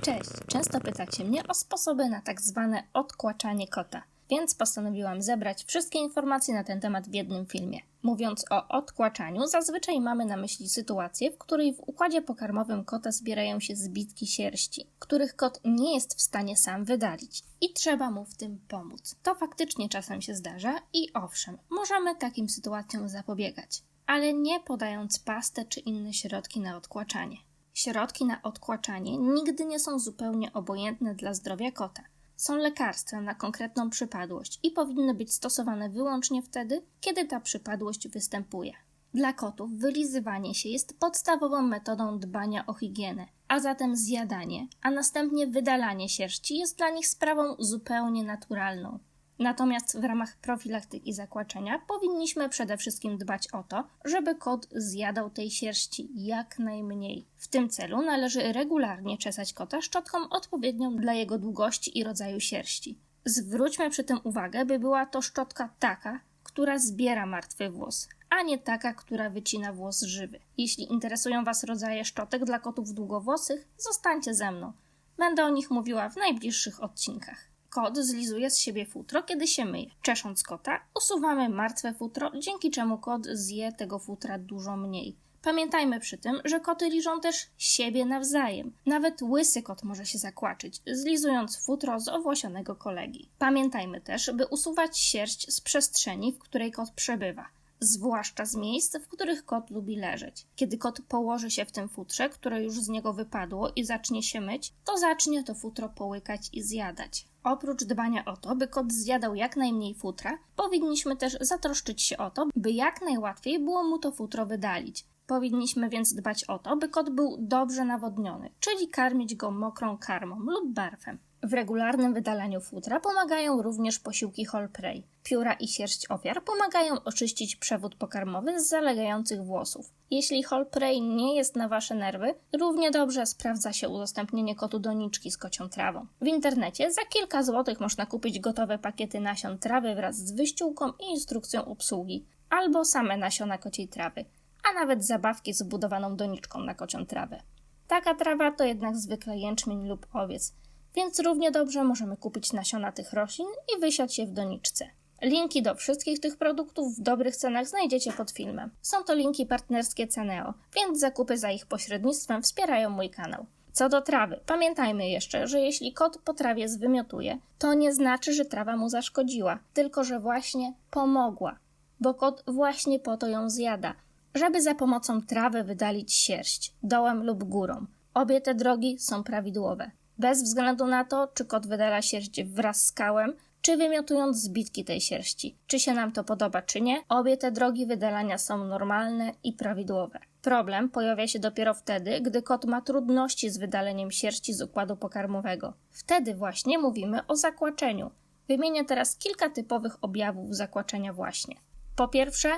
Cześć! Często pytacie mnie o sposoby na tak zwane odkłaczanie kota, więc postanowiłam zebrać wszystkie informacje na ten temat w jednym filmie. Mówiąc o odkłaczaniu, zazwyczaj mamy na myśli sytuację, w której w układzie pokarmowym kota zbierają się zbitki sierści, których kot nie jest w stanie sam wydalić i trzeba mu w tym pomóc. To faktycznie czasem się zdarza i owszem, możemy takim sytuacjom zapobiegać, ale nie podając pastę czy inne środki na odkłaczanie. Środki na odkłaczanie nigdy nie są zupełnie obojętne dla zdrowia kota. Są lekarstwem na konkretną przypadłość i powinny być stosowane wyłącznie wtedy, kiedy ta przypadłość występuje. Dla kotów wylizywanie się jest podstawową metodą dbania o higienę, a zatem zjadanie, a następnie wydalanie sierści jest dla nich sprawą zupełnie naturalną. Natomiast w ramach profilaktyki zakłaczenia powinniśmy przede wszystkim dbać o to, żeby kot zjadał tej sierści jak najmniej. W tym celu należy regularnie czesać kota szczotką odpowiednią dla jego długości i rodzaju sierści. Zwróćmy przy tym uwagę, by była to szczotka taka, która zbiera martwy włos, a nie taka, która wycina włos żywy. Jeśli interesują Was rodzaje szczotek dla kotów długowłosych, zostańcie ze mną. Będę o nich mówiła w najbliższych odcinkach. Kot zlizuje z siebie futro, kiedy się myje. Czesząc kota, usuwamy martwe futro, dzięki czemu kot zje tego futra dużo mniej. Pamiętajmy przy tym, że koty liżą też siebie nawzajem. Nawet łysy kot może się zakłaczyć, zlizując futro z owłosionego kolegi. Pamiętajmy też, by usuwać sierść z przestrzeni, w której kot przebywa. Zwłaszcza z miejsc, w których kot lubi leżeć. Kiedy kot położy się w tym futrze, które już z niego wypadło i zacznie się myć, to zacznie to futro połykać i zjadać. Oprócz dbania o to, by kot zjadał jak najmniej futra, powinniśmy też zatroszczyć się o to, by jak najłatwiej było mu to futro wydalić. Powinniśmy więc dbać o to, by kot był dobrze nawodniony, czyli karmić go mokrą karmą lub barwem. W regularnym wydalaniu futra pomagają również posiłki Whole Prey. Pióra i sierść ofiar pomagają oczyścić przewód pokarmowy z zalegających włosów. Jeśli Whole Prey nie jest na Wasze nerwy, równie dobrze sprawdza się udostępnienie kotu doniczki z kocią trawą. W internecie za kilka złotych można kupić gotowe pakiety nasion trawy wraz z wyściółką i instrukcją obsługi, albo same nasiona kociej trawy, a nawet zabawki z wbudowaną doniczką na kocią trawę. Taka trawa to jednak zwykle jęczmień lub owiec, więc równie dobrze możemy kupić nasiona tych roślin i wysiać je w doniczce. Linki do wszystkich tych produktów w dobrych cenach znajdziecie pod filmem. Są to linki partnerskie Ceneo, więc zakupy za ich pośrednictwem wspierają mój kanał. Co do trawy, pamiętajmy jeszcze, że jeśli kot po trawie zwymiotuje, to nie znaczy, że trawa mu zaszkodziła, tylko że właśnie pomogła, bo kot właśnie po to ją zjada, żeby za pomocą trawy wydalić sierść, dołem lub górą. Obie te drogi są prawidłowe. Bez względu na to, czy kot wydala sierść wraz z kałem, czy wymiotując zbitki tej sierści. Czy się nam to podoba, czy nie, obie te drogi wydalania są normalne i prawidłowe. Problem pojawia się dopiero wtedy, gdy kot ma trudności z wydaleniem sierści z układu pokarmowego. Wtedy właśnie mówimy o zakłaczeniu. Wymienię teraz kilka typowych objawów zakłaczenia właśnie. Po pierwsze,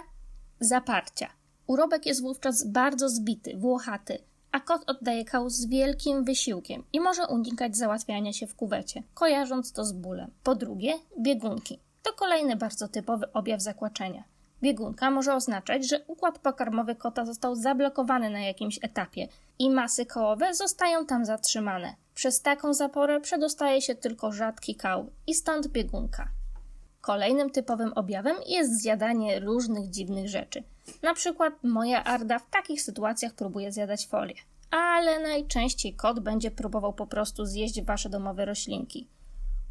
zaparcia. Urobek jest wówczas bardzo zbity, włochaty, a kot oddaje kał z wielkim wysiłkiem i może unikać załatwiania się w kuwecie, kojarząc to z bólem. Po drugie, biegunki. To kolejny bardzo typowy objaw zakłaczenia. Biegunka może oznaczać, że układ pokarmowy kota został zablokowany na jakimś etapie i masy kołowe zostają tam zatrzymane. Przez taką zaporę przedostaje się tylko rzadki kał i stąd biegunka. Kolejnym typowym objawem jest zjadanie różnych dziwnych rzeczy. Na przykład moja Arda w takich sytuacjach próbuje zjadać folię. Ale najczęściej kot będzie próbował po prostu zjeść Wasze domowe roślinki.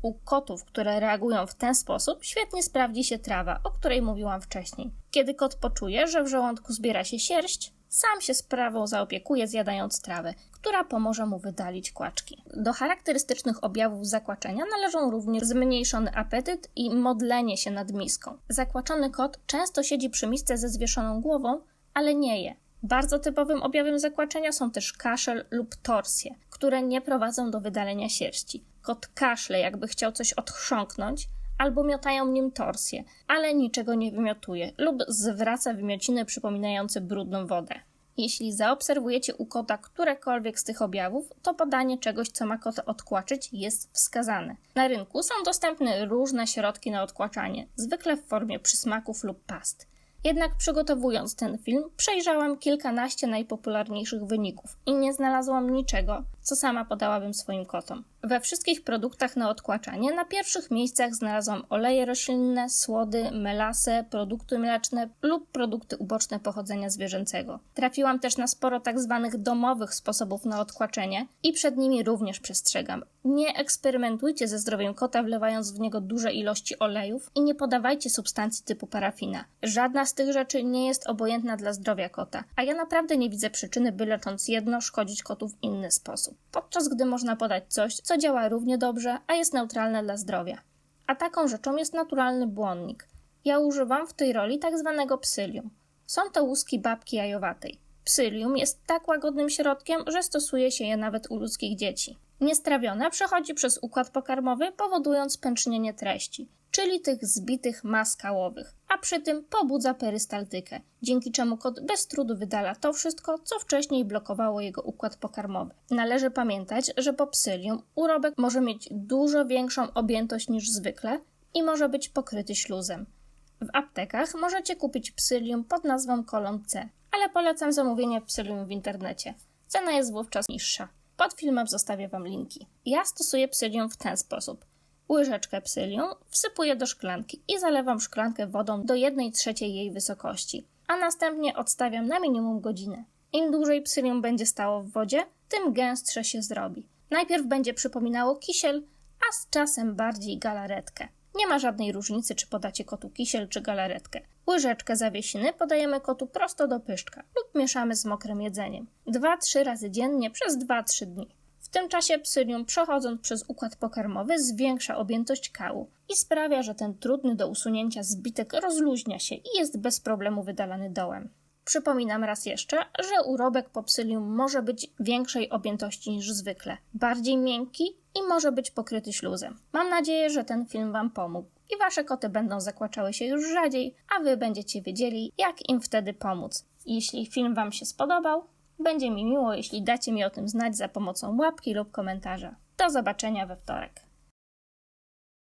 U kotów, które reagują w ten sposób, świetnie sprawdzi się trawa, o której mówiłam wcześniej. Kiedy kot poczuje, że w żołądku zbiera się sierść, sam się sprawą zaopiekuje zjadając trawę, która pomoże mu wydalić kłaczki. Do charakterystycznych objawów zakłaczenia należą również zmniejszony apetyt i modlenie się nad miską. Zakłaczony kot często siedzi przy misce ze zwieszoną głową, ale nie je. Bardzo typowym objawem zakłaczenia są też kaszel lub torsje, które nie prowadzą do wydalenia sierści. Kot kaszle, jakby chciał coś odchrząknąć, albo miotają nim torsje, ale niczego nie wymiotuje lub zwraca wymiociny przypominające brudną wodę. Jeśli zaobserwujecie u kota którekolwiek z tych objawów, to podanie czegoś, co ma kota odkłaczyć, jest wskazane. Na rynku są dostępne różne środki na odkłaczanie, zwykle w formie przysmaków lub past. Jednak przygotowując ten film, przejrzałam kilkanaście najpopularniejszych wyników i nie znalazłam niczego, co sama podałabym swoim kotom. We wszystkich produktach na odkłaczanie na pierwszych miejscach znalazłam oleje roślinne, słody, melasę, produkty mleczne lub produkty uboczne pochodzenia zwierzęcego. Trafiłam też na sporo tak zwanych domowych sposobów na odkłaczenie i przed nimi również przestrzegam. Nie eksperymentujcie ze zdrowiem kota, wlewając w niego duże ilości olejów i nie podawajcie substancji typu parafina. Żadna z tych rzeczy nie jest obojętna dla zdrowia kota, a ja naprawdę nie widzę przyczyny, by lecząc jedno, szkodzić kotu w inny sposób. Podczas gdy można podać coś, co działa równie dobrze, a jest neutralne dla zdrowia. A taką rzeczą jest naturalny błonnik. Ja używam w tej roli tak zwanego psyllium. Są to łuski babki jajowatej. Psyllium jest tak łagodnym środkiem, że stosuje się je nawet u ludzkich dzieci. Niestrawione przechodzi przez układ pokarmowy, powodując pęcznienie treści, czyli tych zbitych mas kałowych, a przy tym pobudza perystaltykę, dzięki czemu kot bez trudu wydala to wszystko, co wcześniej blokowało jego układ pokarmowy. Należy pamiętać, że po psyllium urobek może mieć dużo większą objętość niż zwykle i może być pokryty śluzem. W aptekach możecie kupić psyllium pod nazwą Kolon C, ale polecam zamówienie psyllium w internecie. Cena jest wówczas niższa. Pod filmem zostawię Wam linki. Ja stosuję psyllium w ten sposób. Łyżeczkę psyllium wsypuję do szklanki i zalewam szklankę wodą do 1/3 jej wysokości, a następnie odstawiam na minimum godzinę. Im dłużej psyllium będzie stało w wodzie, tym gęstsze się zrobi. Najpierw będzie przypominało kisiel, a z czasem bardziej galaretkę. Nie ma żadnej różnicy, czy podacie kotu kisiel czy galaretkę. Łyżeczkę zawiesiny podajemy kotu prosto do pyszczka lub mieszamy z mokrym jedzeniem. 2-3 razy dziennie przez 2-3 dni. W tym czasie psyllium, przechodząc przez układ pokarmowy, zwiększa objętość kału i sprawia, że ten trudny do usunięcia zbitek rozluźnia się i jest bez problemu wydalany dołem. Przypominam raz jeszcze, że urobek po psyllium może być większej objętości niż zwykle, bardziej miękki i może być pokryty śluzem. Mam nadzieję, że ten film Wam pomógł i Wasze koty będą zakłaczały się już rzadziej, a Wy będziecie wiedzieli, jak im wtedy pomóc. Jeśli film Wam się spodobał, będzie mi miło, jeśli dacie mi o tym znać za pomocą łapki lub komentarza. Do zobaczenia we wtorek.